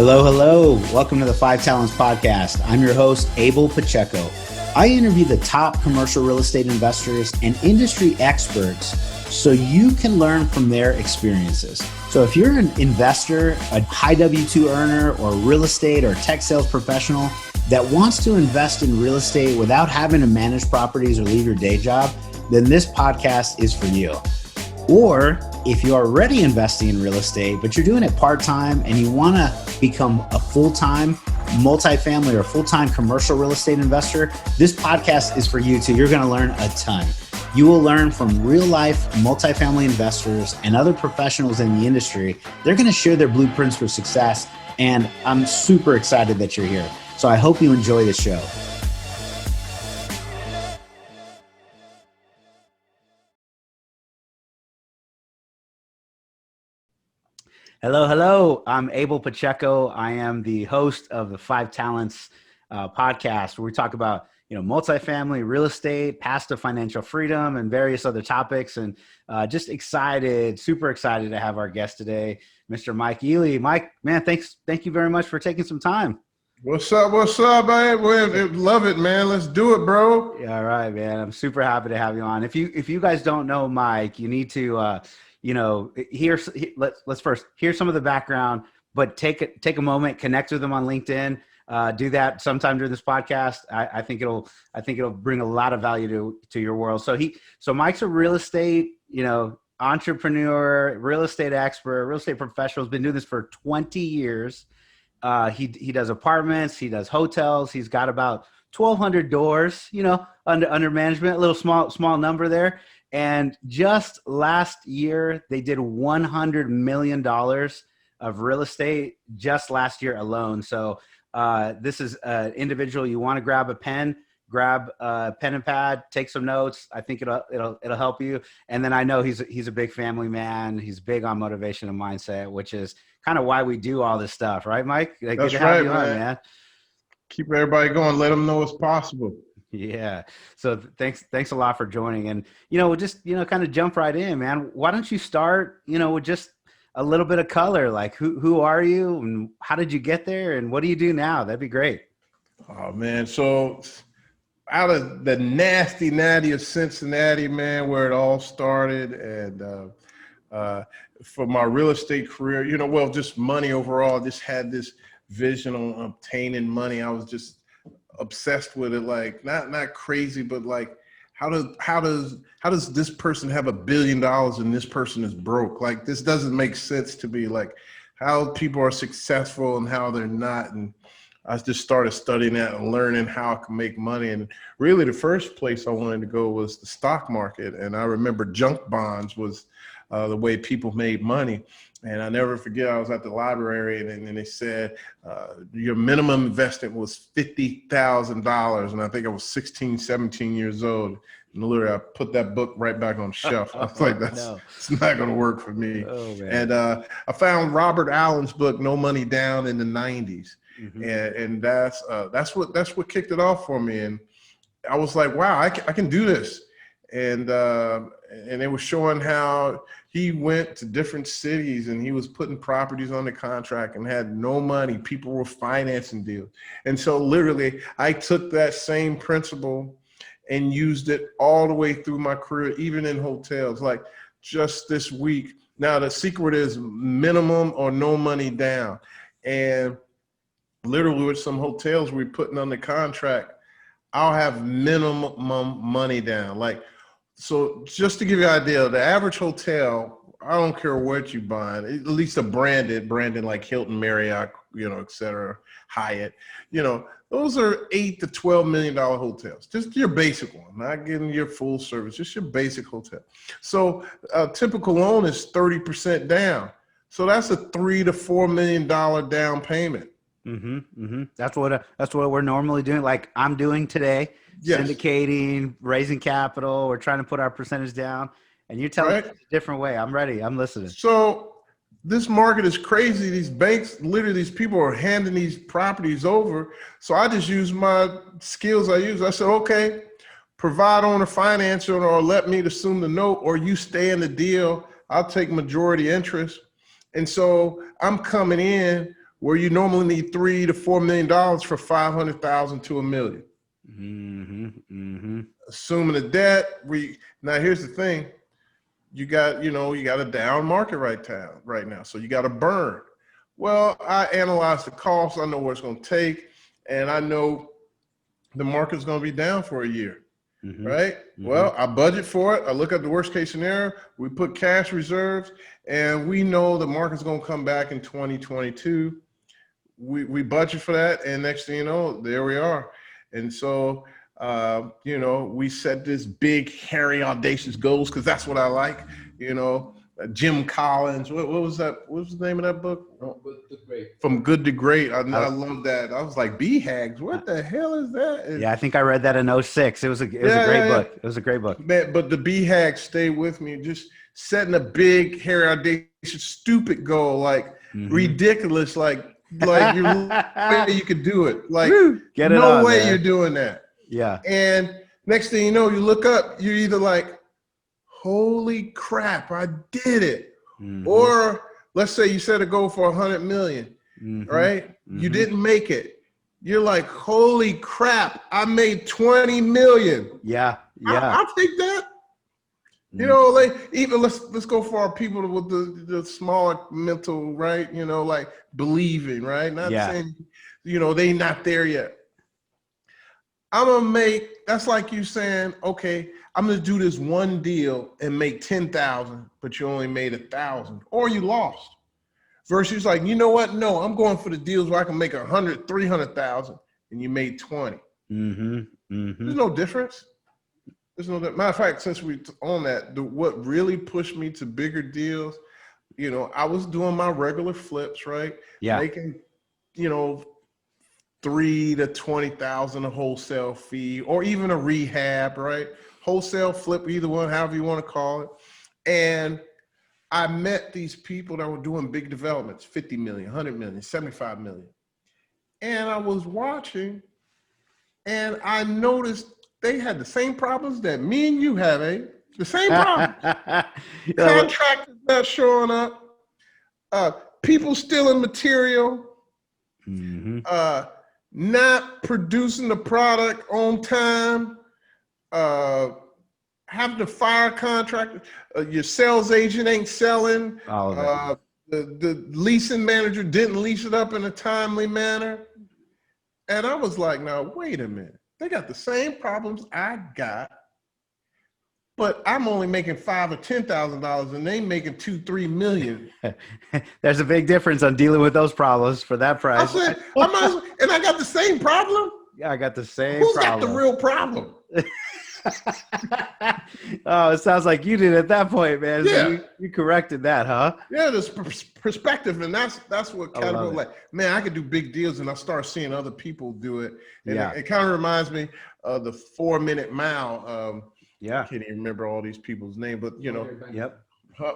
Hello, hello. Welcome to the Five Talents Podcast. I'm your host, Abel Pacheco. I interview the top commercial real estate investors and industry experts so you can learn from their experiences. So if you're an investor, a high W-2 earner, or real estate or tech sales professional that wants to invest in real estate without having to manage properties or leave your day job, then this podcast is for you. Or if you're already investing in real estate, but you're doing it part-time and you want to become a full-time multifamily or full-time commercial real estate investor, this podcast is for you too. You're going to learn a ton. You will learn from real-life multifamily investors and other professionals in the industry. They're going to share their blueprints for success, and I'm super excited that you're here. So I hope you enjoy the show. Hello, hello. I'm Abel Pacheco. I am the host of the Five Talents podcast, where we talk about, multifamily, real estate, path to financial freedom, and various other topics. And just excited, super excited to have our guest today, Mr. Mike Ealy. Mike, man, thank you very much for taking some time. What's up, man? Love it, man. Let's do it, bro. Yeah, all right, man. I'm super happy to have you on. If you guys don't know Mike, you need to let's first hear some of the background, but take a moment, connect with them on LinkedIn. Do that sometime during this podcast. I think it'll bring a lot of value to your world. So Mike's a real estate, entrepreneur, real estate expert, real estate professional. Has been doing this for 20 years. He does apartments, he does hotels. He's got about 1,200 doors, under management, a little small number there. And just last year, they did $100 million of real estate just last year alone. So this is an individual you want to grab a pen and pad, take some notes. I think it'll help you. And then I know he's a big family man. He's big on motivation and mindset, which is kind of why we do all this stuff, right, Mike? That's good to have you on, man. Keep everybody going. Let them know it's possible. Yeah. So thanks a lot for joining. And, we'll just, kind of jump right in, man. Why don't you start, with just a little bit of color, like who are you and how did you get there and what do you do now? That'd be great. Oh, man. So out of the nasty natty of Cincinnati, man, where it all started, and for my real estate career, just money overall, just had this vision on obtaining money. I was just obsessed with it, like not crazy, but like how does this person have $1 billion and this person is broke? Like, this doesn't make sense to me, like how people are successful and how they're not. And I just started studying that and learning how I can make money. And really the first place I wanted to go was the stock market. And I remember junk bonds was the way people made money. And I never forget, I was at the library and they said, your minimum investment was $50,000. And I think I was 16, 17 years old. And literally I put that book right back on the shelf. I was like, it's not going to work for me. Oh, and I found Robert Allen's book, No Money Down, in the 90s. Mm-hmm. And that's what kicked it off for me. And I was like, wow, I can do this. And it was showing how he went to different cities and he was putting properties on the contract and had no money. People were financing deals. And so literally I took that same principle and used it all the way through my career, even in hotels. Like just this week. Now the secret is minimum or no money down. And literally with some hotels we're putting on the contract, I'll have minimum money down. Like, so just to give you an idea, the average hotel, I don't care what you buy, at least a branded like Hilton, Marriott, et cetera, Hyatt, those are $8 to $12 million hotels. Just your basic one, not getting your full service, just your basic hotel. So a typical loan is 30% down. So that's a $3 to $4 million down payment. Mm-hmm. Mm-hmm. That's what we're normally doing. Like I'm doing today, yes. Syndicating, raising capital. We're trying to put our percentage down, and you're telling me a different way. I'm ready. I'm listening. So this market is crazy. These banks, literally, these people are handing these properties over. So I just use my skills I use. I said, okay, provide owner financing or let me assume the note, or you stay in the deal. I'll take majority interest. And so I'm coming in where you normally need $3 to $4 million for 500,000 to $1 million. Assuming the debt, now here's the thing, you got a down market right now, so you got to burn. Well, I analyzed the costs, I know what it's going to take, and I know the market's going to be down for a year, right? Well, I budget for it. I look at the worst case scenario. We put cash reserves, and we know the market's going to come back in 2022. We budget for that, and next thing you know, there we are. And so, we set this big, hairy, audacious goals because that's what I like. Jim Collins. What was that? What was the name of that book? From Good to Great. I love that. I was like, BHAGs. What the hell is that? Yeah, I think I read that in 2006. It was a great book. It was a great book. Man, but the BHAGs stay with me. Just setting a big, hairy, audacious, stupid goal, like ridiculous, like you way you could do it. Like Get it no on, way man. you're doing that. Yeah. And next thing you know, you look up, you're either like, holy crap, I did it. Or let's say you set a goal for 100 million, right? You didn't make it. You're like, holy crap, I made 20 million. Yeah. I'll take that. Like even let's go for our people with the smaller mental, right? Like believing, right? Not saying, they not there yet. I'm gonna make, that's like you saying, okay, I'm gonna do this one deal and make 10,000, but you only made 1,000, or you lost. Versus like, you know what? No, I'm going for the deals where I can make 100, 300,000, and you made 20. There's no difference. Matter of fact, since we're on that, what really pushed me to bigger deals, I was doing my regular flips, right? Yeah. Making, $3,000 to $20,000 a wholesale fee, or even a rehab, right? Wholesale flip, either one, however you want to call it. And I met these people that were doing big developments, 50 million, 100 million, 75 million. And I was watching, and I noticed they had the same problems that me and you have, the same problems. Contractors not showing up, people stealing material, not producing the product on time, having to fire contractors, your sales agent ain't selling, the leasing manager didn't lease it up in a timely manner. And I was like, now, wait a minute. They got the same problems I got, but I'm only making $5,000 or $10,000 and they making $2-3 million. There's a big difference on dealing with those problems for that price. I said, and I got the same problem? Yeah, I got the same Who's problem. got the real problem? Oh, it sounds like you did at that point, man. Yeah. So you corrected that, huh? Yeah, there's perspective, and that's what kind of like, man, I could do big deals, and I start seeing other people do it. And it kind of reminds me of the 4-minute mile. I can't even remember all these people's names, but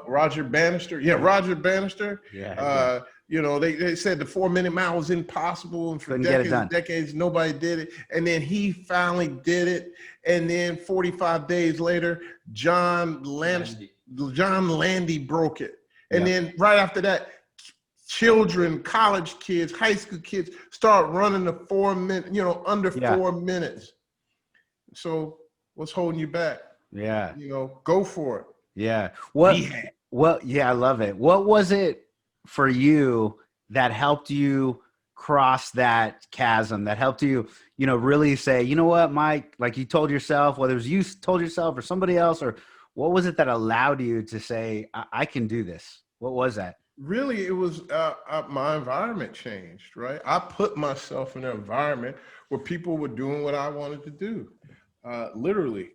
Roger Bannister. Yeah, Roger Bannister. They said the 4-minute mile was impossible, and for decades nobody did it. And then he finally did it. And then 45 days later, John Landy broke it. And then right after that, children, college kids, high school kids start running the 4 minute, under 4 minutes. So what's holding you back? Yeah. Go for it. Yeah. I love it. What was it for you that helped you cross that chasm, that helped you, really say, you know what, Mike, like you told yourself, whether it was you told yourself or somebody else, or what was it that allowed you to say, I can do this? What was that? Really, it was my environment changed, right? I put myself in an environment where people were doing what I wanted to do. Literally,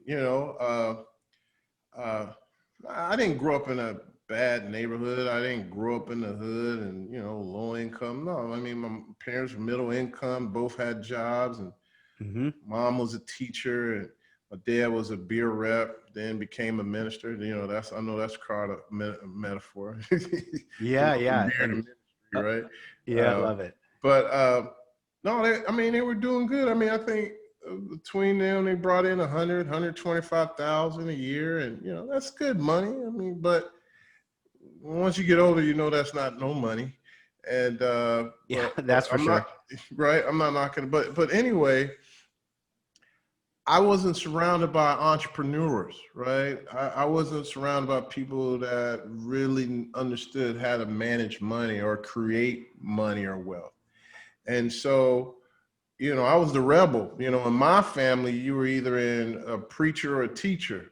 I didn't grow up in a bad neighborhood. I didn't grow up in the hood and, low income. No, I mean, my parents were middle income, both had jobs, and mom was a teacher, and my dad was a beer rep, then became a minister. I know that's kind of a metaphor. Yeah. Ministry, right? Yeah, I love it. But no, they were doing good. I mean, I think between them, they brought in 125,000 a year, and that's good money. I mean, but once you get older, that's not no money. And Yeah, but that's for I'm sure. not right. I'm not knocking, but anyway, I wasn't surrounded by entrepreneurs, right? I wasn't surrounded by people that really understood how to manage money or create money or wealth. And so, I was the rebel. In my family, you were either in a preacher or a teacher.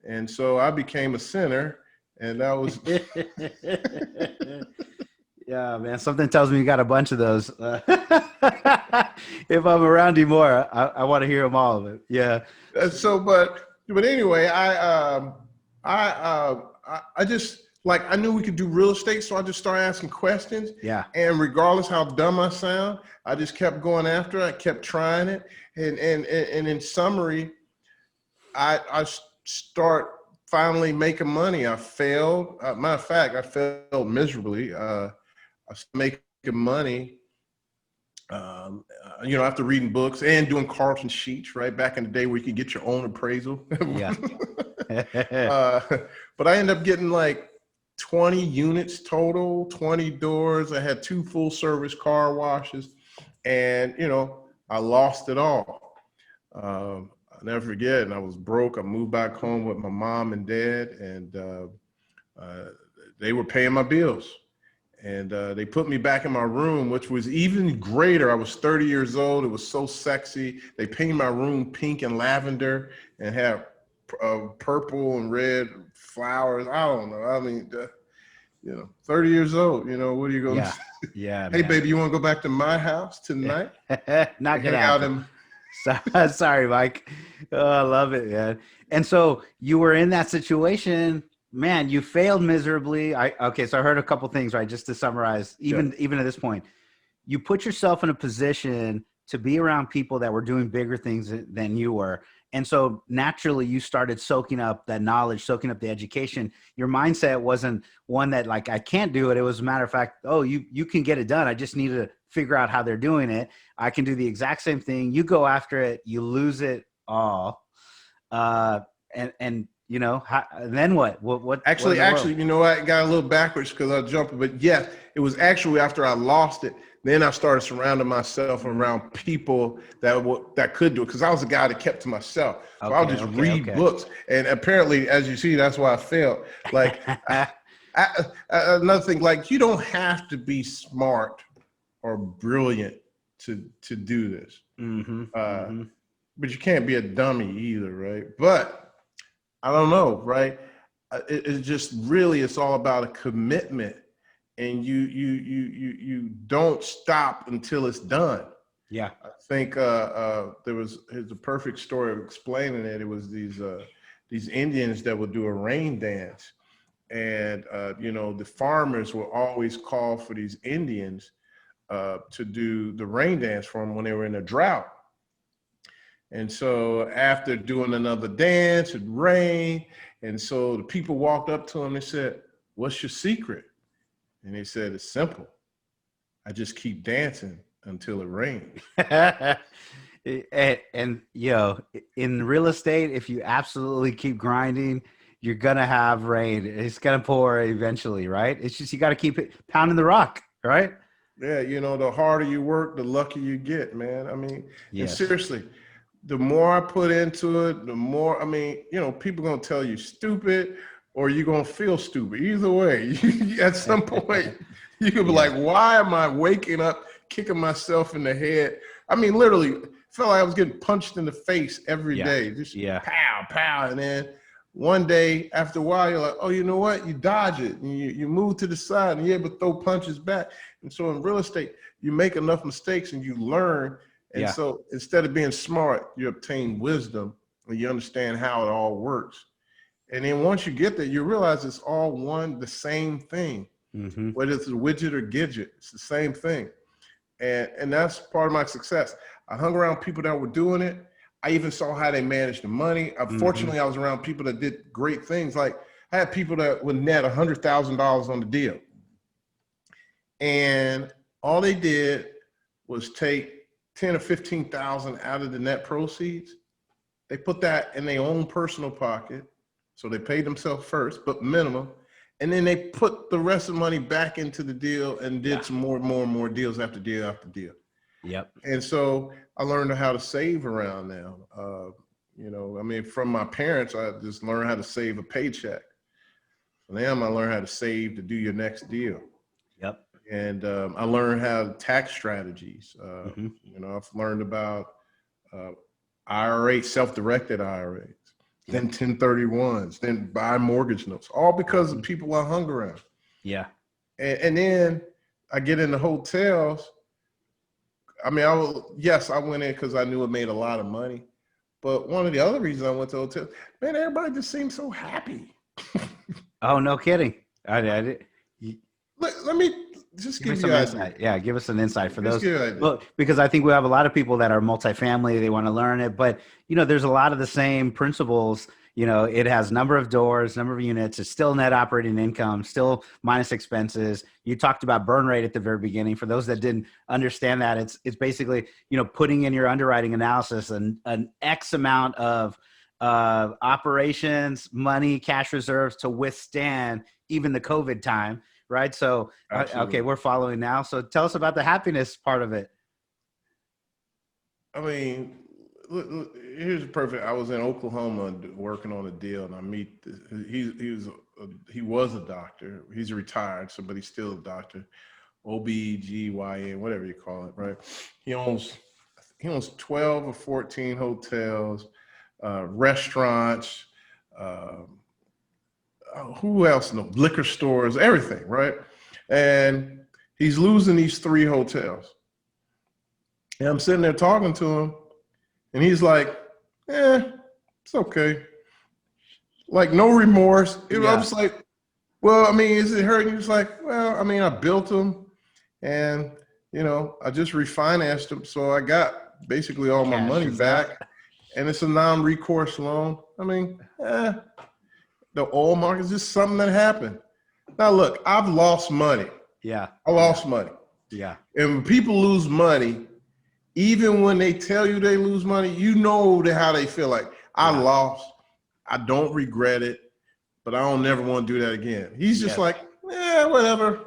And so I became a sinner, and that was Yeah, man. Something tells me you got a bunch of those. If I'm around you more, I want to hear them all of it. Yeah. so. But anyway, I just like I knew we could do real estate, so I just started asking questions. Yeah. And regardless how dumb I sound, I just kept going after it. I kept trying it, and in summary, I start finally making money. I failed. Matter of fact, I failed miserably. I was making money, after reading books and doing Carlton sheets, right? Back in the day where you could get your own appraisal. Yeah. But I ended up getting like 20 units total, 20 doors. I had 2 full service car washes, and, I lost it all. I'll never forget. And I was broke. I moved back home with my mom and dad, and they were paying my bills. And they put me back in my room, which was even greater. I was 30 years old. It was so sexy. They painted my room pink and lavender and had purple and red flowers. I don't know. I mean, 30 years old, what are you going to say? Yeah, Hey, man. baby, you want to go back to my house tonight? Not gonna Hang out happen. Sorry, Mike. Oh, I love it, man. And so you were in that situation, man. You failed miserably. So I heard a couple things, right? Just to summarize, even at this point, you put yourself in a position to be around people that were doing bigger things than you were. And so naturally you started soaking up that knowledge, soaking up the education. Your mindset wasn't one that like, I can't do it. It was a matter of fact, oh, you can get it done. I just need to figure out how they're doing it. I can do the exact same thing. You go after it, you lose it all. And then what? Actually, I got a little backwards because I jumped, but yes, it was actually after I lost it. Then I started surrounding myself around people that could do it, because I was the guy that kept to myself. So I'll just read books. And apparently, as you see, that's why I failed. Like another thing, like you don't have to be smart or brilliant to do this. But you can't be a dummy either, right? But I don't know, right? It's just really, it's all about a commitment, and you don't stop until it's done. Yeah. I think here's a perfect story of explaining it. It was these Indians that would do a rain dance, and the farmers will always call for these Indians to do the rain dance for them when they were in a drought. And so after doing another dance, it rained. And so the people walked up to him and said, "What's your secret?" And he said, "It's simple. I just keep dancing until it rains." and in real estate, if you absolutely keep grinding, you're going to have rain. It's going to pour eventually, right? It's just, you got to keep it pounding the rock, right? Yeah. The harder you work, the luckier you get, man. I mean, and Yes. seriously, the more I put into it, the more, people are going to tell you stupid, or you're going to feel stupid. Either way, at some point, you could be like, why am I waking up, kicking myself in the head? I mean, literally, felt like I was getting punched in the face every day. Just pow, pow. And then one day, after a while, you're like, oh, you know what? You dodge it. And you move to the side, and you're able to throw punches back. And so in real estate, you make enough mistakes and you learn. And so instead of being smart, you obtain wisdom and you understand how it all works. And then once you get there, you realize it's all the same thing. Whether it's a widget or gidget, it's the same thing. And that's part of my success. I hung around people that were doing it. I even saw how they managed the money. Fortunately, I was around people that did great things. Like I had people that would net $100,000 on the deal. And all they did was take 10 or 15,000 out of the net proceeds. They put that in their own personal pocket. So they paid themselves first, but minimum. And then they put the rest of the money back into the deal and did some more and more and more deals after deal after deal. Yep. And so I learned how to save around now. From my parents, I just learned how to save a paycheck. From them, I learned how to save to do your next deal. Yep. And I learned how tax strategies. I've learned about IRA, self-directed IRAs, then 1031s, then buy mortgage notes, all because of people I hung around. Yeah. And then I get into hotels. I mean, I went in because I knew it made a lot of money. But one of the other reasons I went to hotels, man, everybody just seemed so happy. Oh, no kidding. I did. Let me just give you some insight. Yeah, give us an insight for those. Well, because I think we have a lot of people that are multifamily. They want to learn it, but there's a lot of the same principles. It has number of doors, number of units. It's still net operating income, still minus expenses. You talked about burn rate at the very beginning. For those that didn't understand that, it's basically putting in your underwriting analysis an X amount of operations, money, cash reserves to withstand even the COVID time. Right. So, okay, we're following now. So tell us about the happiness part of it. I mean, look, here's perfect. I was in Oklahoma working on a deal, and I meet, he was a doctor. He's retired, but he's still a doctor. OBGYN, whatever you call it, right? He owns 12 or 14 hotels, restaurants, who else knows? Liquor stores, everything, right? And he's losing these 3 hotels. And I'm sitting there talking to him, and he's like, it's okay. Like, no remorse. I was like, well, I mean, is it hurting? He was like, well, I mean, I built them, and, I just refinanced them. So I got basically all my money back, and it's a non-recourse loan. I mean, the oil market is just something that happened. Now, look, I've lost money. Yeah. I lost money. Yeah. And when people lose money, even when they tell you they lose money, how they feel. Like, I lost. I don't regret it, but I don't never want to do that again. He's just like, whatever.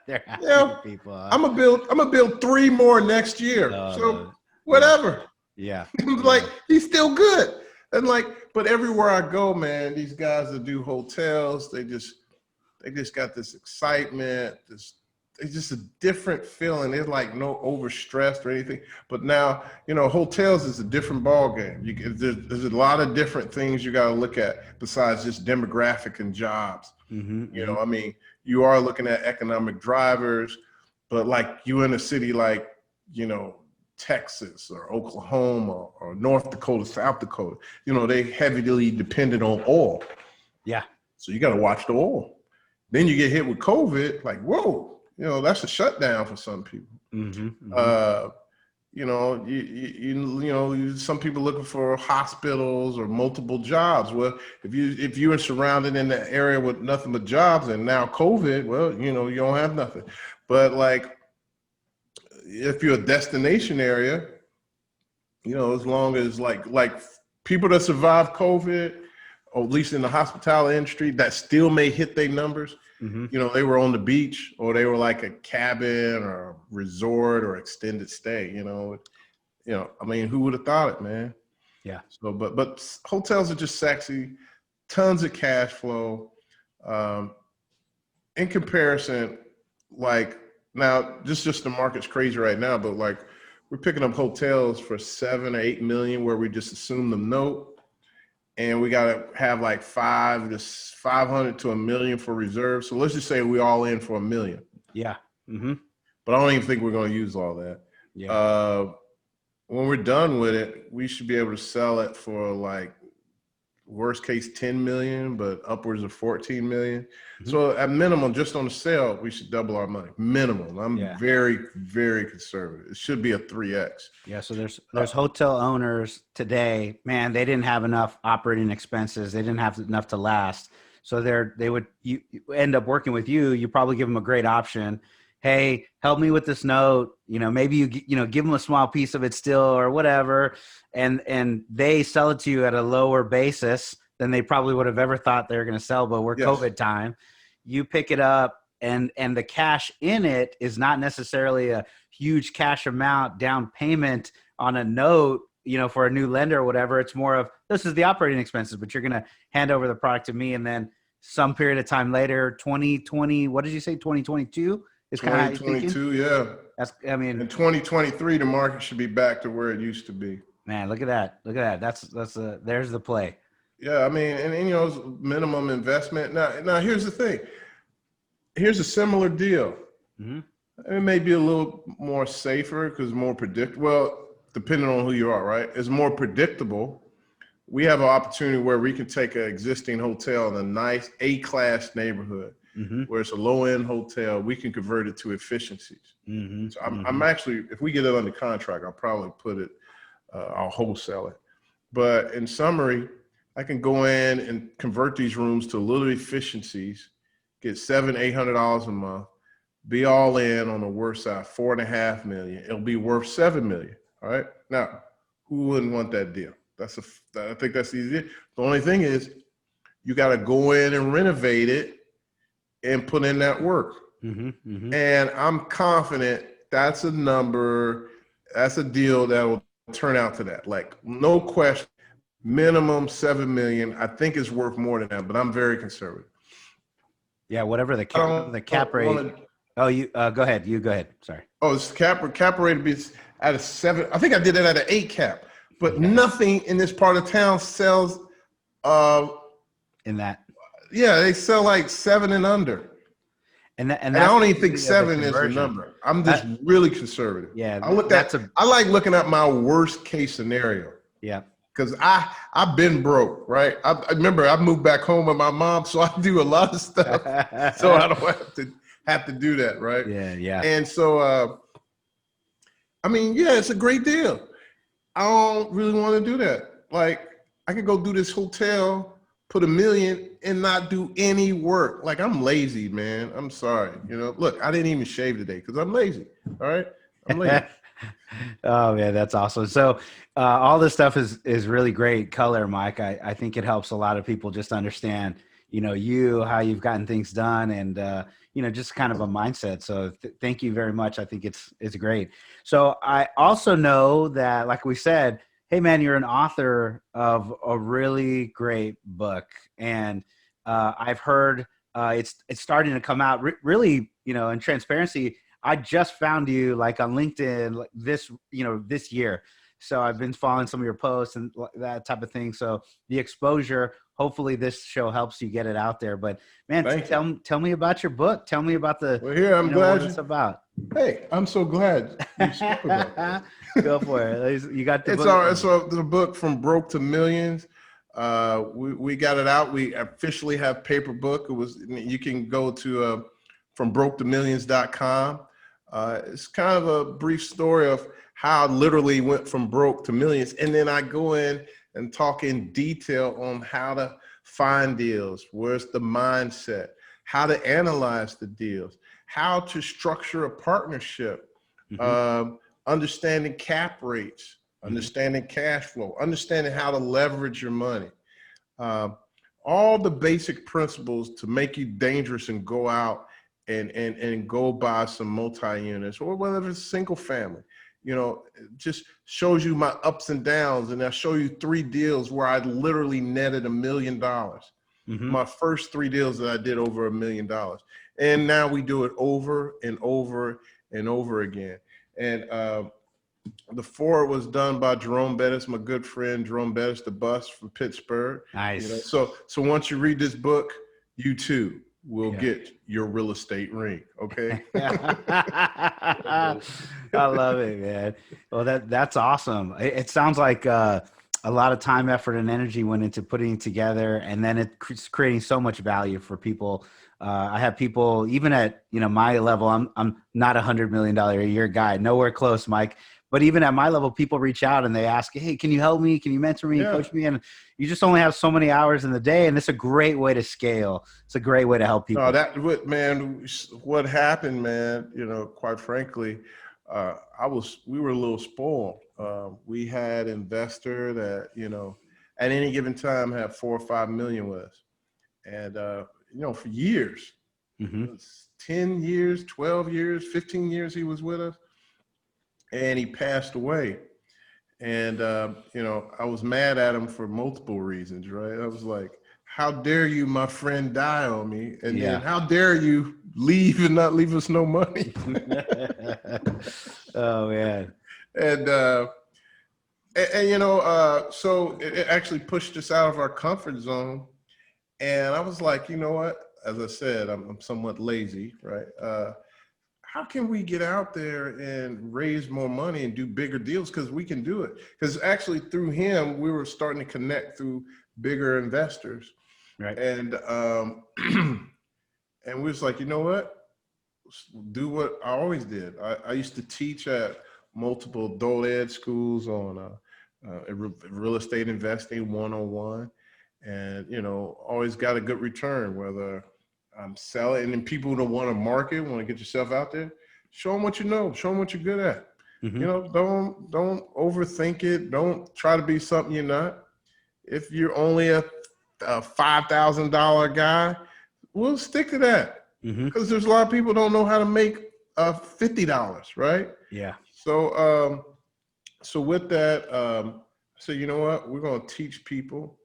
They're happy people. I'm gonna build 3 more next year. So whatever. Yeah. Like, he's still good. And but everywhere I go, man, these guys that do hotels, they just got this excitement. It's just a different feeling. It's like no overstressed or anything. But now, hotels is a different ball game. There's a lot of different things you got to look at besides just demographic and jobs. I mean, you are looking at economic drivers, but like you in a city like, Texas or Oklahoma or North Dakota, South Dakota, they heavily dependent on oil. Yeah. So you got to watch the oil. Then you get hit with COVID, like, whoa, that's a shutdown for some people. Some people looking for hospitals or multiple jobs. Well, if you are surrounded in the area with nothing but jobs and now COVID, well, you don't have nothing. But like, if you're a destination area, as long as like people that survive COVID, or at least in the hospitality industry, that still may hit their numbers. They were on the beach, or they were like a cabin or a resort or extended stay. I mean, who would have thought it, man? Yeah. So, but hotels are just sexy, tons of cash flow. In comparison, like, now, just the market's crazy right now, but like, we're picking up hotels for 7 or 8 million where we just assume the note, and we got to have like 500 to $1 million for reserves. So let's just say we all in for $1 million. Yeah. But I don't even think we're going to use all that. Yeah. When we're done with it, we should be able to sell it for like worst case 10 million, but upwards of 14 million. So at minimum, just on the sale, we should double our money. Minimum. I'm very, very conservative. It should be a 3X. Yeah. So there's hotel owners today, man, they didn't have enough operating expenses. They didn't have enough to last. So you end up working with you. You probably give them a great option. Hey, help me with this note. Maybe you give them a small piece of it still or whatever. And they sell it to you at a lower basis than they probably would have ever thought they were going to sell. But we're COVID time, you pick it up, and the cash in it is not necessarily a huge cash amount down payment on a note, for a new lender or whatever. It's more of, this is the operating expenses, but you're going to hand over the product to me. And then some period of time later, 2020, what did you say? 2022 is kind of how you're thinking? 2022. Yeah. That's, I mean, in 2023, the market should be back to where it used to be. Man, look at that. Look at that. There's the play. Yeah. I mean, and it's minimum investment. Now here's the thing. Here's a similar deal. Mm-hmm. It may be a little more safer because more predictable. Well, depending on who you are, right? It's more predictable. We have an opportunity where we can take an existing hotel in a nice A-class neighborhood, mm-hmm. where it's a low-end hotel. We can convert it to efficiencies. Mm-hmm. So I'm actually, if we get it under contract, I'll probably put it, I'll wholesale it. But in summary, I can go in and convert these rooms to little efficiencies, get $700-800 a month, be all in on the worst side, $4.5 million. It'll be worth $7 million. All right. Now, who wouldn't want that deal? I think that's easy. The only thing is, you got to go in and renovate it and put in that work. Mm-hmm, mm-hmm. And I'm confident that's a number, that's a deal that will turn out to that. Like, no question, minimum $7 million. I think it's worth more than that, but I'm very conservative. Yeah, whatever the cap rate. Oh, you go ahead. You go ahead. Sorry. Oh, it's cap rate be at a 7. I think I did it at an 8 cap. But nothing in this part of town sells. In that. Yeah, they sell like 7 and under. And I don't even think 7 is the number. I'm just really conservative. Yeah, I like looking at my worst case scenario. Yeah. Because I've been broke, right? I remember I moved back home with my mom, so I do a lot of stuff, so I don't have to do that, right? Yeah, yeah. And so, I mean, yeah, it's a great deal. I don't really want to do that. Like, I could go do this hotel, put $1 million, and not do any work. Like, I'm lazy, man. I'm sorry. Look, I didn't even shave today because I'm lazy. All right, I'm lazy. Oh man, that's awesome. So all this stuff is really great color, Mike. I think it helps a lot of people just understand, how you've gotten things done, and just kind of a mindset. So thank you very much. I think it's great. So I also know that, like we said, hey man, you're an author of a really great book, and I've heard it's starting to come out. Really, in transparency, I just found you like on LinkedIn this year. So I've been following some of your posts and that type of thing. So the exposure, hopefully this show helps you get it out there. But man, tell me about your book. Tell me about I'm glad what it's about. Hey, I'm so glad you spoke about it. Go for it. You got the book. It's the book From Broke to Millions. We got it out. We officially have paper book. You can go to FromBrokeToMillions.com. It's kind of a brief story of how I literally went from broke to millions. And then I go in and talk in detail on how to find deals, where's the mindset, how to analyze the deals, how to structure a partnership, understanding cap rates, understanding cash flow, understanding how to leverage your money. All the basic principles to make you dangerous and go out and go buy some multi-units, or whether it's single family. Just shows you my ups and downs. And I show you 3 deals where I literally netted $1 million. My first 3 deals that I did over $1 million. And now we do it over and over and over again. And the 4 was done by Jerome Bettis, my good friend, Jerome Bettis, the bus from Pittsburgh. Nice. So once you read this book, you too will get your real estate ring. Okay. I love it, man. Well, that's awesome. It sounds like a lot of time, effort, and energy went into putting it together, and then it's creating so much value for people. I have people, even at my level, I'm not $100 million a year guy, nowhere close, Mike. But even at my level, people reach out and they ask, hey, can you help me? Can you mentor me, coach me? And you just only have so many hours in the day. And it's a great way to scale. It's a great way to help people. What happened, man, quite frankly, we were a little spoiled. We had investor that, at any given time have 4 or 5 million with us. And, for years, 10 years, 12 years, 15 years he was with us, and he passed away. And, I was mad at him for multiple reasons, right? I was like, how dare you, my friend, die on me? And then how dare you leave and not leave us no money? Oh, man. And so it actually pushed us out of our comfort zone. And I was like, you know what? As I said, I'm somewhat lazy, right? How can we get out there and raise more money and do bigger deals? Because we can do it. Because actually through him, we were starting to connect through bigger investors. Right. And and we was like, you know what? Do what I always did. I used to teach at multiple adult ed schools on real estate investing 101, and always got a good return. Whether I'm selling, and then people don't want to market, want to get yourself out there. Show them what you know. Show them what you're good at. Don't overthink it. Don't try to be something you're not. If you're only a $5,000 guy, we'll stick to that. Because there's a lot of people don't know how to make $50, right? Yeah. So with that, so you know what? We're going to teach people.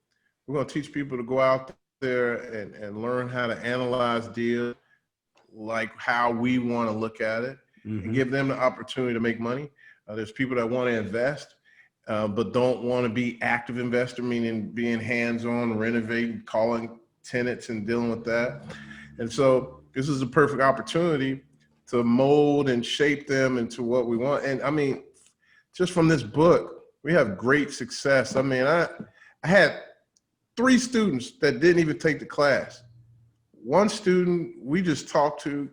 We're going to teach people to go out there and learn how to analyze deals, like how we want to look at it, and give them the opportunity to make money. There's people that want to invest, but don't want to be active investor, meaning being hands-on, renovating, calling tenants and dealing with that. And so this is a perfect opportunity to mold and shape them into what we want. And I mean, just from this book, we have great success. I mean, I had 3 students that didn't even take the class. One student we just talked to,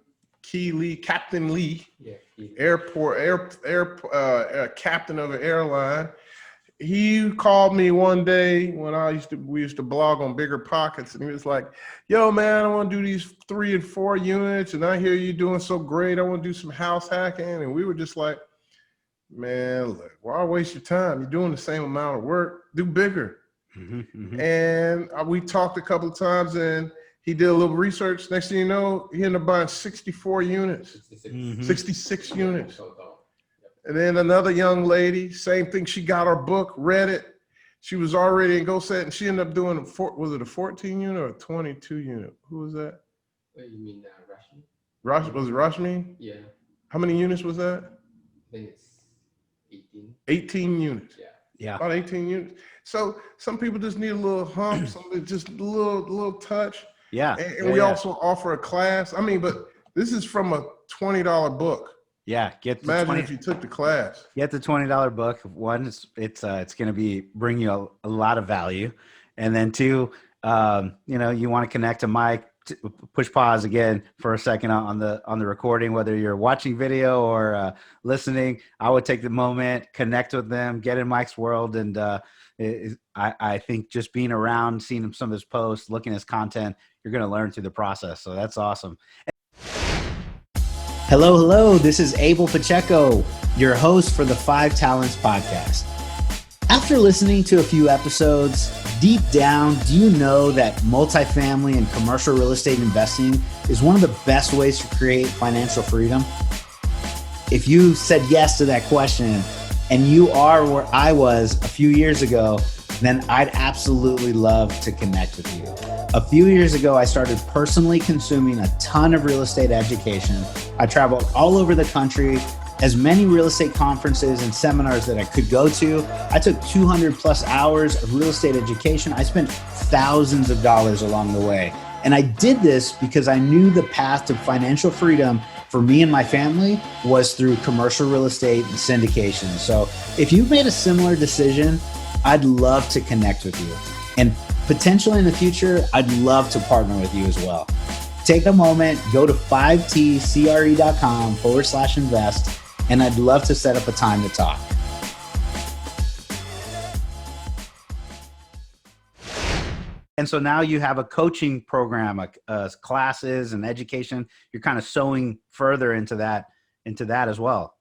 Captain Lee, captain of an airline. He called me one day when we used to blog on Bigger Pockets, and he was like, yo, man, I want to do these 3 and 4 units, and I hear you doing so great. I want to do some house hacking. And we were just like, man, look, why waste your time? You're doing the same amount of work. Do bigger. And we talked a couple of times, and he did a little research. Next thing you know, he ended up buying 64 units, 66 units. And then another young lady, same thing. She got our book, read it. She was already in GoSet, and she ended up doing was it a 14 unit or a 22 unit? Who was that? What, you mean Rashmi? Was it Rashmi? Yeah. How many units was that? I think it's 18. 18 units. Yeah. About 18 units. So some people just need a little hump, just a little touch. Yeah. And we also offer a class. I mean, but this is from a $20 book. Yeah, Imagine if you took the class. Get the $20 book. One, it's going to bring you a lot of value, and then 2, you want to connect to Mike. Push pause again for a second on the recording, whether you're watching video or listening. I would take the moment, connect with them, get in Mike's world, and I think just being around, seeing some of his posts, looking at his content, you're going to learn through the process. So that's awesome. Hello. This is Abel Pacheco, your host for the 5 Talents podcast. After listening to a few episodes, deep down, do you know that multifamily and commercial real estate investing is one of the best ways to create financial freedom? If you said yes to that question and you are where I was a few years ago, then I'd absolutely love to connect with you. A few years ago, I started personally consuming a ton of real estate education. I traveled all over the country, as many real estate conferences and seminars that I could go to. I took 200 plus hours of real estate education. I spent thousands of dollars along the way. And I did this because I knew the path to financial freedom for me and my family was through commercial real estate and syndication. So if you've made a similar decision, I'd love to connect with you. And potentially in the future, I'd love to partner with you as well. Take a moment, go to 5tcre.com/invest, and I'd love to set up a time to talk. And so now you have a coaching program, classes and education. You're kind of sewing further into that as well.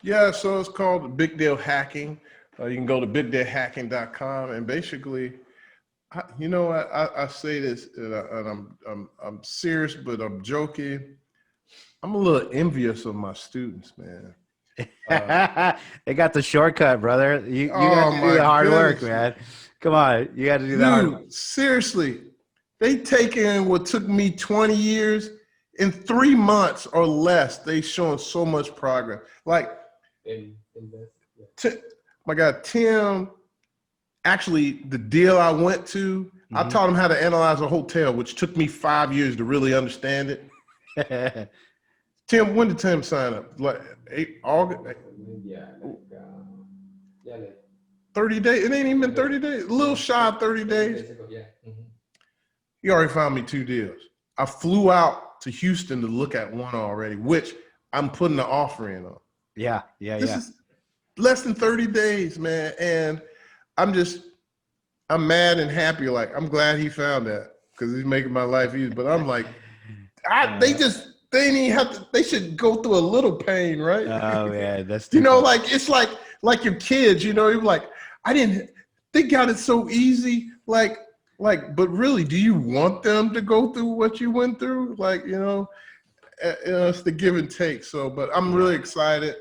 Yeah, so it's called Big Deal Hacking. You can go to bigdeadhacking.com, and basically, I say this, and I'm serious, but I'm joking. I'm a little envious of my students, man. They got the shortcut, brother. You got Oh to do my the hard work, goodness, man. Come on, you got to do the hard work. dude! Seriously, they taken what took me 20 years in 3 months or less. They showing so much progress. Like, my God, Tim. Actually, the deal I went to, I taught him how to analyze a hotel, which took me 5 years to really understand it. Tim, when did Tim sign up? Like August? Yeah, like 30 days? It ain't even been 30 days. A little shy of 30 days. Yeah. He already found me 2 deals. I flew out to Houston to look at one already, which I'm putting the offer in on. Yeah. This is less than 30 days, man. And I'm mad and happy. Like, I'm glad he found that because he's making my life easy. But I'm like, they didn't even have to, they should go through a little pain, right? Oh man, that's like, it's like your kids, you're like, they got it so easy. Like, but really, do you want them to go through what you went through? Like, it's the give and take. So, but I'm really excited.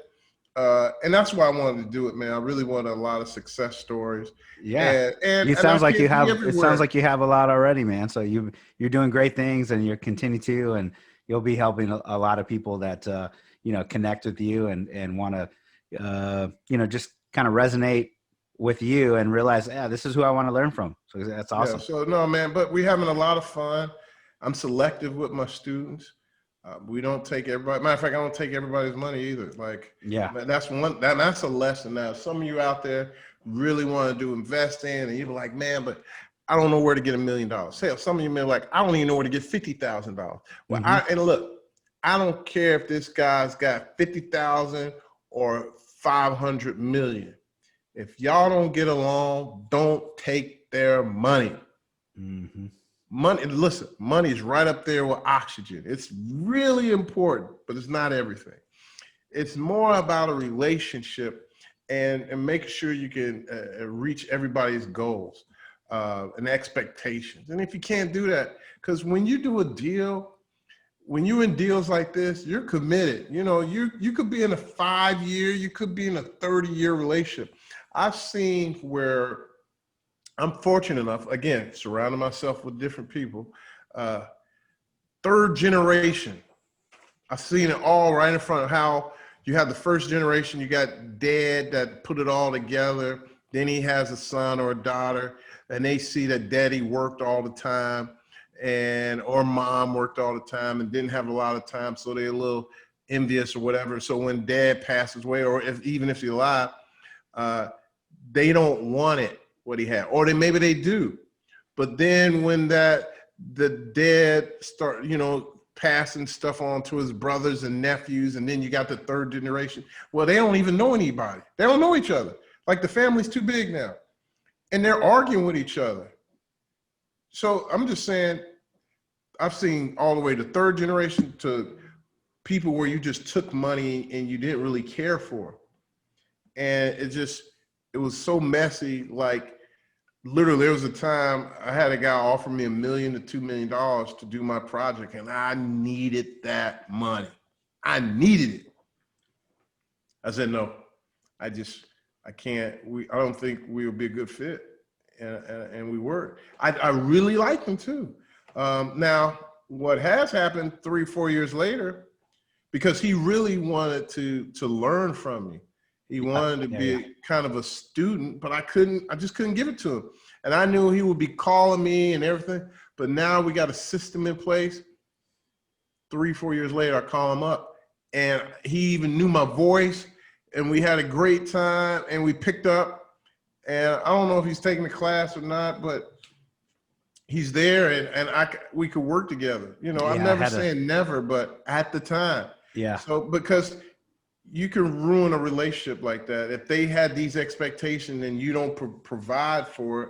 And that's why I wanted to do it, man. I really want a lot of success stories. Yeah. And it sounds like you have a lot already, man. So you're doing great things and you're continue to, and you'll be helping a lot of people that, connect with you and want to, just kind of resonate with you and realize, this is who I want to learn from. So that's awesome. Yeah, so no, man, but we're having a lot of fun. I'm selective with my students. We don't take everybody. Matter of fact, I don't take everybody's money either. Like, that's a lesson. Now, some of you out there really want to do investing, and you're like, man, but I don't know where to get $1 million. Say, some of you may like, I don't even know where to get $50,000. Well, and look, I don't care if this guy's got 50,000 or 500 million. If y'all don't get along, don't take their money. Money, listen, money is right up there with oxygen. It's really important, but it's not everything. It's more about a relationship and making sure you can reach everybody's goals and expectations. And if you can't do that, because when you do a deal, when you're in deals like this, you're committed. You could be in a 5-year, you could be in a 30-year relationship. I've seen where I'm fortunate enough, again, surrounding myself with different people. 3rd generation. I've seen it all right in front of how you have the 1st generation. You got dad that put it all together. Then he has a son or a daughter, and they see that daddy worked all the time or mom worked all the time and didn't have a lot of time. So they're a little envious or whatever. So when dad passes away, or even if he's alive, they don't want it. What he had, or maybe they do, but then when the dad start, passing stuff on to his brothers and nephews, and then you got the 3rd generation. Well, they don't even know anybody. They don't know each other. Like, the family's too big now, and they're arguing with each other. So I'm just saying, I've seen all the way to 3rd generation to people where you just took money and you didn't really care for, and it was so messy. Like, literally, there was a time I had a guy offer me $1 million to $2 million to do my project, and I needed that money. I needed it. I said, no, I can't. I don't think we would be a good fit, and we were. I really liked him too. Now, what has happened 3-4 years later, because he really wanted to learn from me. He wanted to be kind of a student, but I just couldn't give it to him. And I knew he would be calling me and everything, but now we got a system in place. 3-4 years later, I call him up, and he even knew my voice, and we had a great time, and we picked up. And I don't know if he's taking the class or not, but he's there, and we could work together. I'm never saying never, but at the time. Yeah. So, because you can ruin a relationship like that. If they had these expectations and you don't provide for it,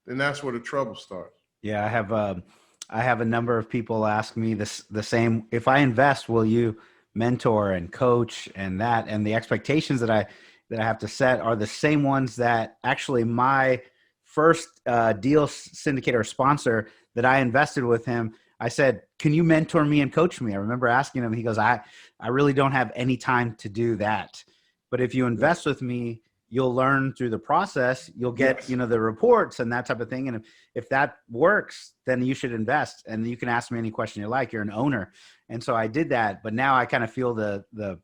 then that's where the trouble starts. Yeah, I have a number of people ask me the same. If I invest, will you mentor and coach and that? And the expectations that that I have to set are the same ones that actually my first deal syndicator or sponsor that I invested with him. I said, can you mentor me and coach me? I remember asking him, he goes, I really don't have any time to do that. But if you invest with me, you'll learn through the process. You'll get, the reports and that type of thing. And if that works, then you should invest. And you can ask me any question you like. You're an owner. And so I did that. But now I kind of feel the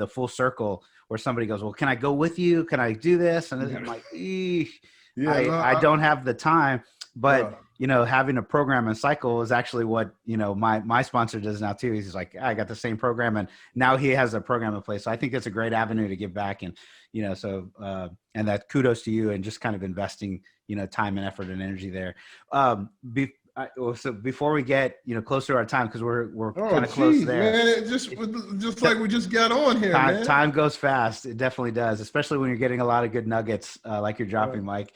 full circle where somebody goes, well, can I go with you? Can I do this? And I'm like, I don't have the time. But, having a program and cycle is actually what, my sponsor does now too. He's like, I got the same program, and now he has a program in place. So I think it's a great avenue to give back. And, and that kudos to you and just kind of investing, time and effort and energy there. So before we get, closer to our time, because we're kind of close there. Man, just like we just got on here, man. Time goes fast. It definitely does, especially when you're getting a lot of good nuggets like you're dropping, Mike.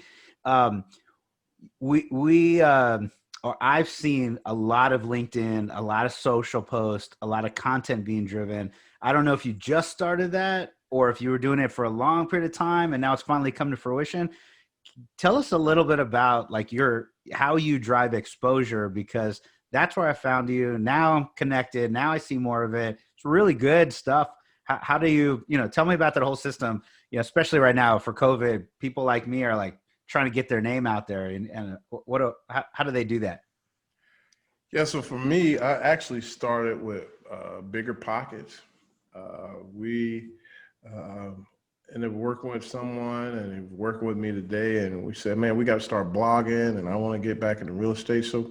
I've seen a lot of LinkedIn, a lot of social posts, a lot of content being driven. I don't know if you just started that or if you were doing it for a long period of time and now it's finally come to fruition. Tell us a little bit about how you drive exposure, because that's where I found you. Now I'm connected. Now I see more of it. It's really good stuff. How do you, tell me about that whole system, especially right now for COVID, people like me are like trying to get their name out there, and how do they do that? Yeah. So for me, I actually started with Bigger Pockets. We ended up working with someone and working with me today, and we said, man, we got to start blogging, and I want to get back into real estate. So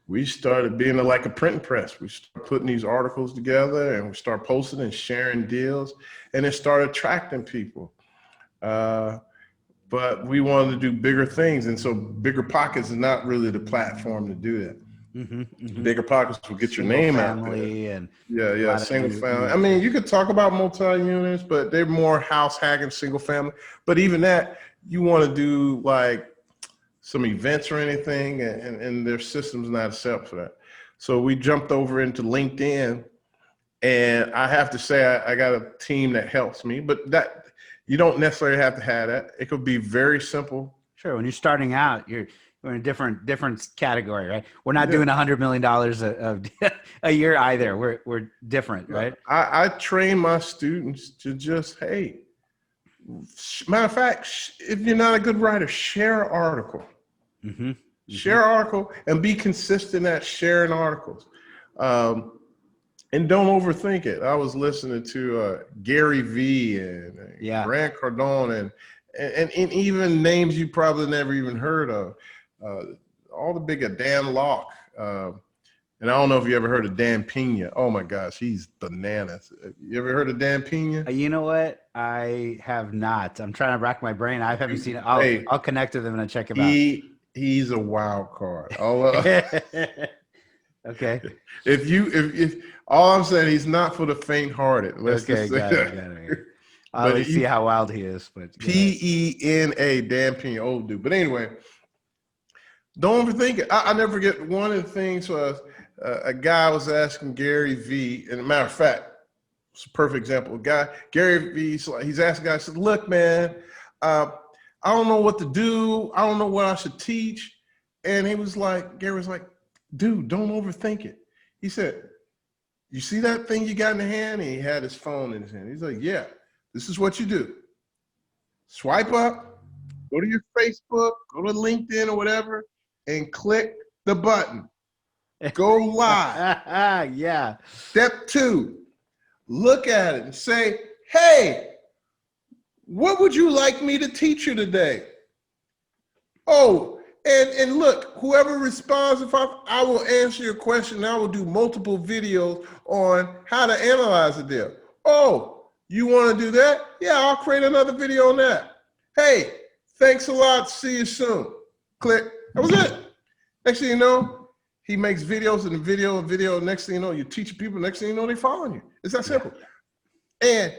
we started being like a printing press. We started putting these articles together, and we started posting and sharing deals, and it started attracting people. But we wanted to do bigger things, and so Bigger Pockets is not really the platform to do that. Bigger Pockets will get your name out there. And single family. I mean, you could talk about multi-units, but they're more house hacking, single family. But even that, you want to do like some events or anything, and their system's not set up for that. So we jumped over into LinkedIn, and I have to say I got a team that helps me, but that you don't necessarily have to have that. It could be very simple. Sure. When you're starting out, you're in a different category, right? We're not doing $100 million a year either. We're different, right? I train my students to just, hey, matter of fact, if you're not a good writer, share an article. Share an article and be consistent at sharing articles. And don't overthink it. I was listening to Gary V and Grant Cardone and even names you probably never even heard of. All the bigger Dan Locke. And I don't know if you ever heard of Dan Pena. Oh my gosh, he's bananas. You ever heard of Dan Pena? You know what? I have not. I'm trying to rack my brain. I haven't seen it. I'll connect with him and check him out. He's a wild card. Okay. If all I'm saying, he's not for the faint-hearted. Got it. I'll see how wild he is. But Pena, Dan Pena, old dude. But anyway, don't overthink it. I never forget one of the things was a guy was asking Gary V. And a matter of fact, it's a perfect example. Gary V. He's asking guys, said, "Look, man, I don't know what to do. I don't know what I should teach." And Gary was like, "Dude, don't overthink it." He said, "You see that thing you got in the hand?" And he had his phone in his hand. He's like, "Yeah, this is what you do. Swipe up, go to your Facebook, go to LinkedIn or whatever, and click the button. Go live." Yeah. Step 2, look at it and say, "Hey, what would you like me to teach you today?" Oh, and look, whoever responds, I will answer your question. I will do multiple videos on how to analyze a deal. Oh, you want to do that? Yeah, I'll create another video on that. Hey, thanks a lot. See you soon. Click. That was it. Next thing you know, he makes videos and video. Next thing you know, you teach people. Next thing you know, they're following you. It's that simple. And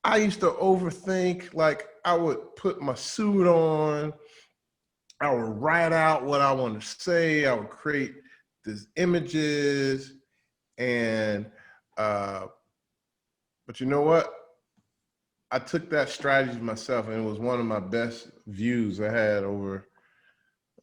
I used to overthink. Like, I would put my suit on. I would write out what I want to say. I would create these images, and but you know what? I took that strategy myself, and it was one of my best views. I had over,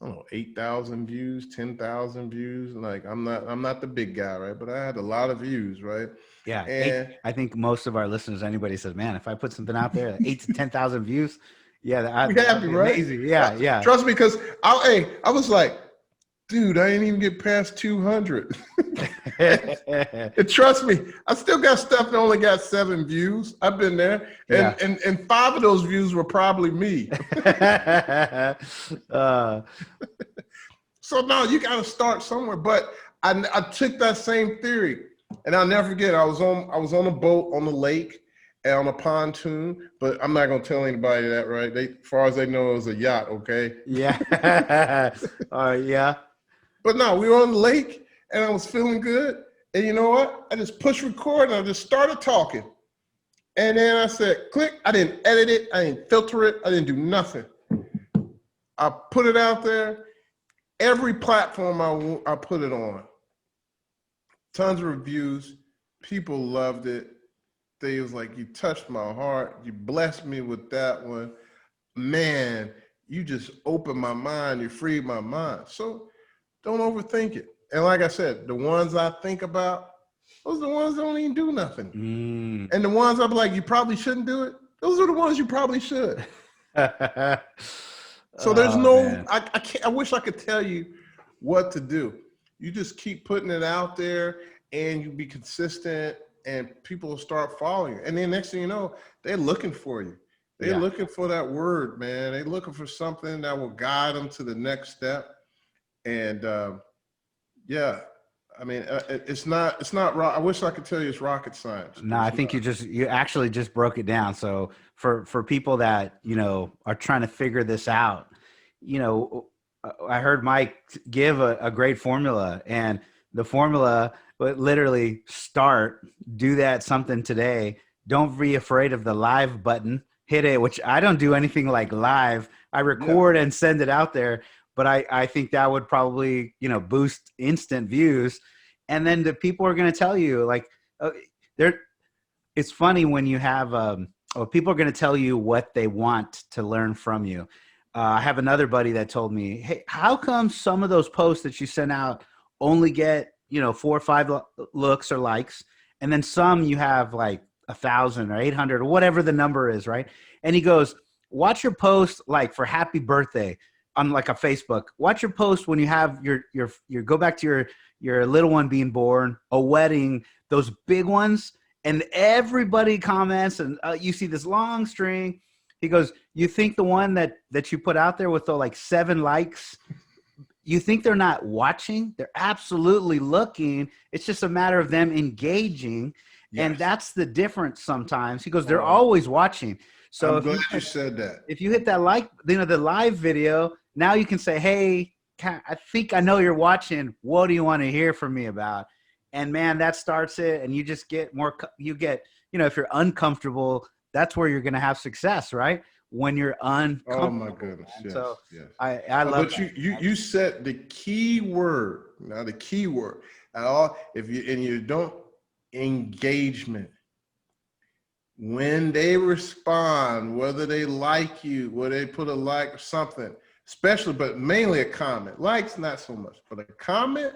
I don't know, 8,000 views, 10,000 views. Like I'm not the big guy, right? But I had a lot of views, right? Yeah. And I think most of our listeners, anybody says, man, if I put something out there, 8 to 10,000 views. Yeah. we That'd happy, be right? amazing. Yeah. Yeah. Trust me, because I was like, dude, I didn't even get past 200. And trust me, I still got stuff that only got 7 views. I've been there, and Yeah. and 5 of those views were probably me. So no, you got to start somewhere. But I took that same theory, and I'll never forget. I was on a boat on the lake and on a pontoon, but I'm not gonna tell anybody that, right? They, as far as they know, it was a yacht. Okay. Yeah. Yeah. But no, we were on the lake, and I was feeling good. And you know what? I just pushed record, and I just started talking. And then I said, click. I didn't edit it. I didn't filter it. I didn't do nothing. I put it out there. Every platform I put it on. Tons of reviews. People loved it. They was like, you touched my heart. You blessed me with that one. Man, you just opened my mind. You freed my mind. So don't overthink it. And like I said, the ones I think about, those are the ones that don't even do nothing. And the ones I'm like, you probably shouldn't do it. Those are the ones you probably should. So there's I can't, I wish I could tell you what to do. You just keep putting it out there, and you be consistent, and people will start following you. And then next thing you know, they're looking for you. They're looking for that word, man. They're looking for something that will guide them to the next step. And yeah, I mean, it's not I wish I could tell you it's rocket science. No, I think you actually just broke it down. So for people that, are trying to figure this out, I heard Mike give a great formula, and the formula, but literally do that something today. Don't be afraid of the live button. Hit it, which I don't do anything like live. I record and send it out there, but I think that would probably, boost instant views. And then the people are going to tell you, like, it's funny when you have, people are going to tell you what they want to learn from you. I have another buddy that told me, hey, how come some of those posts that you send out only get, 4 or 5 looks or likes, and then some you have like 1,000 or 800 or whatever the number is, right? And he goes, watch your post like for happy birthday on like a Facebook. Watch your post when you have your go back to your little one being born, a wedding, those big ones, and everybody comments, and you see this long string. He goes, you think the one that you put out there with the like 7 likes, you think they're not watching? They're absolutely looking. It's just a matter of them engaging. Yes. And that's the difference sometimes. He goes, they're always watching. So I'm glad you said that. If you hit that like, the live video, now you can say, hey, I think I know you're watching. What do you want to hear from me about? And man, that starts it. And you just get more, if you're uncomfortable, that's where you're going to have success, right? When you're uncomfortable. Oh my goodness. Yes, so yes. I love that. But you said the key word. Now the key word at all, you don't engagement. When they respond, whether they like you, whether they put a like or something, especially, but mainly a comment. Likes, not so much, but a comment,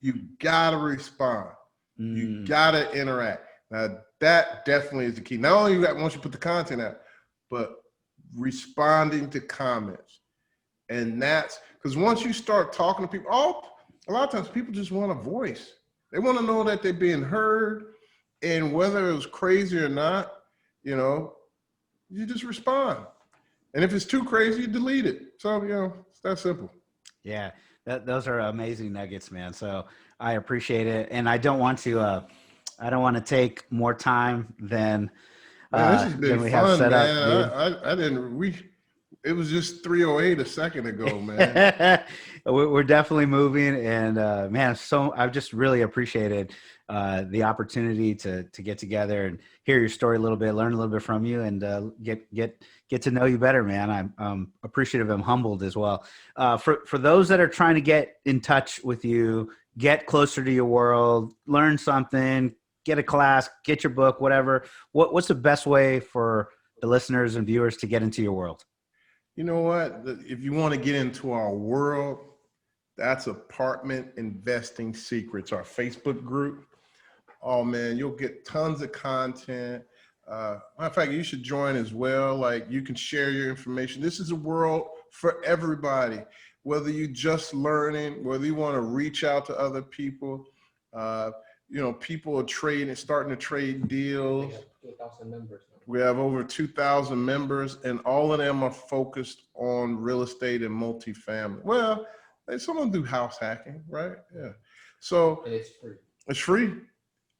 you gotta respond. You gotta interact. Now that definitely is the key. Not only once you put the content out, but responding to comments. And that's because once you start talking to people, a lot of times people just want a voice. They want to know that they're being heard, and whether it was crazy or not, you just respond. And if it's too crazy, you delete it. So, it's that simple. Yeah, those are amazing nuggets, man. So I appreciate it. And I don't want to take more time than this has been we fun, have set man. up. It was just 3:08 a second ago, man. We're definitely moving, and man, I've just really appreciated the opportunity to get together and hear your story a little bit, learn a little bit from you, and get to know you better, man. I'm appreciative. I'm humbled as well. For those that are trying to get in touch with you, get closer to your world, learn something, get a class, get your book, whatever, what's the best way for the listeners and viewers to get into your world? You know what? If you want to get into our world, that's Apartment Investing Secrets, our Facebook group. Oh man, you'll get tons of content. Matter of fact, you should join as well. Like, you can share your information. This is a world for everybody, whether you just learning, whether you want to reach out to other people. People are trading, starting to trade deals. We have 2,000 members now. We have over 2,000 members, and all of them are focused on real estate and multifamily. Well, some of them do house hacking, right? Yeah. So And it's free. it's free.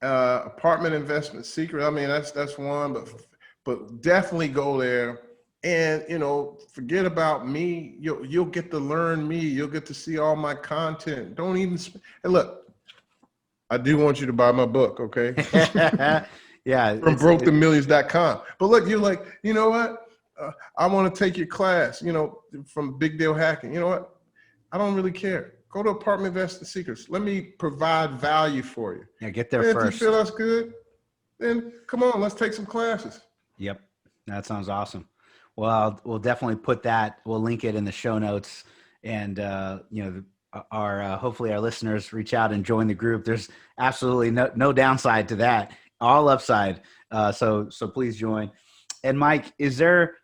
Apartment Investment Secret. I mean, that's one, but definitely go there, and forget about me. You'll get to learn me. You'll get to see all my content. Don't even. And look, I do want you to buy my book, okay? Yeah. From BrokeTheMillions.com. But look, you're like, you know what? I want to take your class. From Big Deal Hacking. You know what? I don't really care. Go to Apartment Investing Secrets. Let me provide value for you. Yeah, get there and first. If you feel that's good, then come on, let's take some classes. Yep. That sounds awesome. Well, we'll definitely put that. We'll link it in the show notes, and hopefully our listeners reach out and join the group. There's absolutely no downside to that. All upside. So please join. And Mike, is there,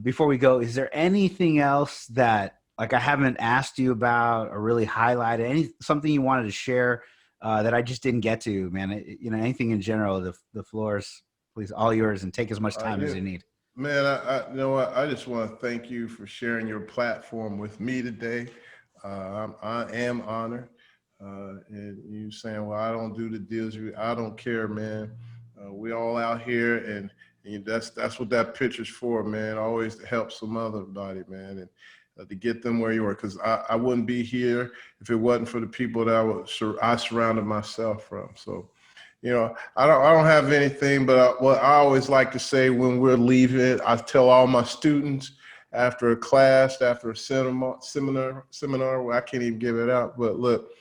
before we go, is there anything else that I haven't asked you about or really highlighted, something you wanted to share that I just didn't get to, man? Anything in general, the floor is please all yours, and take as much time as you need. Man, you know what? I just want to thank you for sharing your platform with me today. I am honored. And you saying, well, I don't do the deals. I don't care, man. We all out here, and that's what that picture's for, man. Always to help some other body, man, and to get them where you are. Because I wouldn't be here if it wasn't for the people that I surrounded myself from. So, I don't have anything, but what I always like to say when we're leaving, I tell all my students after a class, after a seminar, well, I can't even give it out, but look,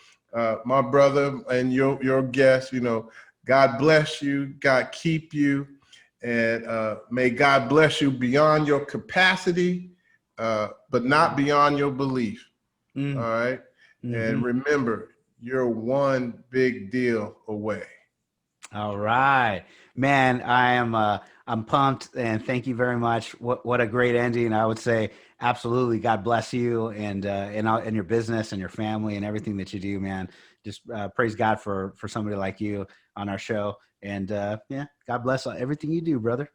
my brother and your guest, God bless you, God keep you, and may God bless you beyond your capacity, but not beyond your belief. All right. Mm-hmm. And remember, you're one big deal away. All right, man. I'm pumped, and thank you very much. What a great ending. I would say absolutely. God bless you and your business and your family and everything that you do, man. Just praise God for somebody like you on our show. And God bless everything you do, brother.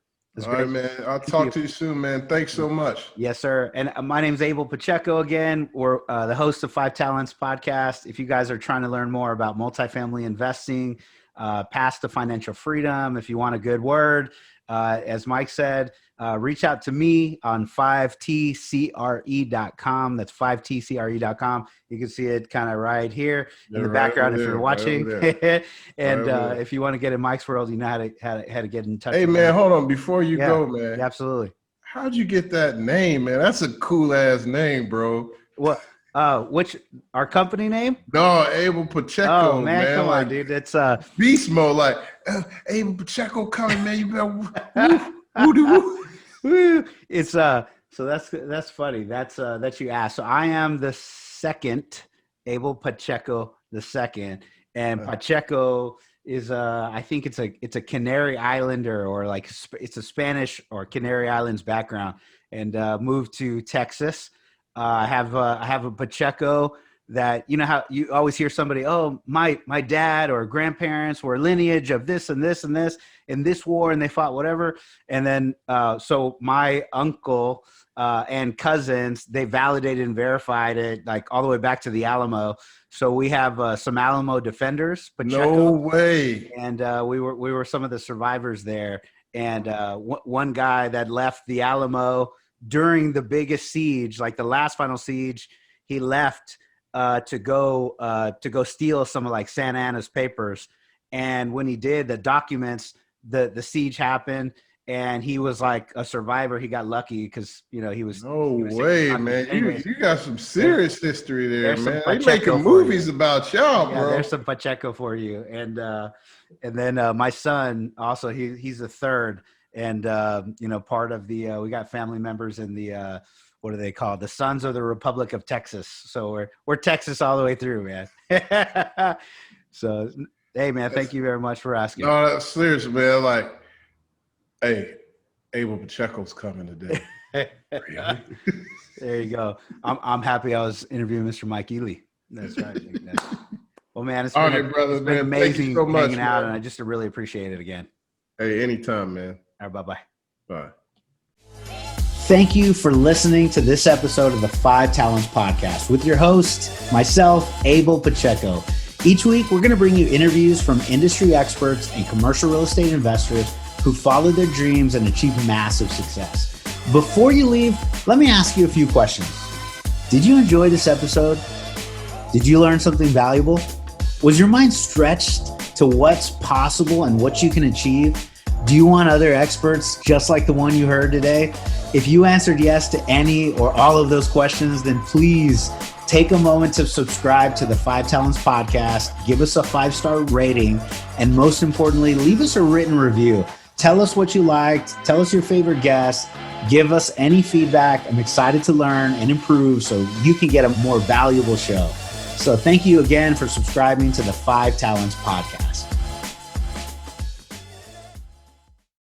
All right, man. I'll talk to you soon, man. Thanks so much. Yes, sir. And my name's Abel Pacheco again. We're the host of 5 Talents podcast. If you guys are trying to learn more about multifamily investing, path to financial freedom, if you want a good word, as Mike said, reach out to me on 5tcre.com. That's 5tcre.com. You can see it kind of right here in the background if you're watching. And if you want to get in Mike's world, you know how to get in touch. Hey, man, hold on. Before you go, man. Yeah, absolutely. How'd you get that name, man? That's a cool ass name, bro. What? Which our company name? No, Abel Pacheco. Oh man, come on, dude. It's beast mode. Like Abel Pacheco coming, man. You better woo. It's so that's funny. That's you asked. So I am the second, Abel Pacheco the second, and Pacheco is I think it's a Canary Islander, or it's a Spanish or Canary Islands background, and moved to Texas. I have a Pacheco that, how you always hear somebody, oh, my dad or grandparents were lineage of this and this and this in this war, and they fought whatever. And then so my uncle and cousins, they validated and verified it all the way back to the Alamo. So we have some Alamo defenders. Pacheco, no way. And we were some of the survivors there. And one guy that left the Alamo during the biggest siege, the last final siege, he left to go steal some of Santa Anna's papers. And when he did, the documents, the siege happened, and he was like a survivor. He got lucky because he was. No he was way, man! Anyways, You got some serious history there, man. They Pacheco making movies about y'all, bro. There's some Pacheco for you, and then my son also he's a third, and part of the we got family members in the what are they called? The Sons of the Republic of Texas. So we're Texas all the way through, man. So hey, man, thank you very much for asking. No, that's serious, man. Like, hey, Abel Pacheco's coming today. Really? There you go. I'm happy I was interviewing Mr. Mike Ealy. That's right. Well, man, it's been amazing so hanging out, and I just really appreciate it again. Hey, anytime, man. All right, bye-bye. Bye. Thank you for listening to this episode of the 5 Talents Podcast with your host, myself, Abel Pacheco. Each week, we're going to bring you interviews from industry experts and commercial real estate investors who followed their dreams and achieved massive success. Before you leave, let me ask you a few questions. Did you enjoy this episode? Did you learn something valuable? Was your mind stretched to what's possible and what you can achieve? Do you want other experts just like the one you heard today? If you answered yes to any or all of those questions, then please take a moment to subscribe to the 5 Talents Podcast, give us a 5-star rating, and most importantly, leave us a written review. Tell us what you liked, tell us your favorite guest, give us any feedback. I'm excited to learn and improve so you can get a more valuable show. So thank you again for subscribing to the 5 Talents Podcast.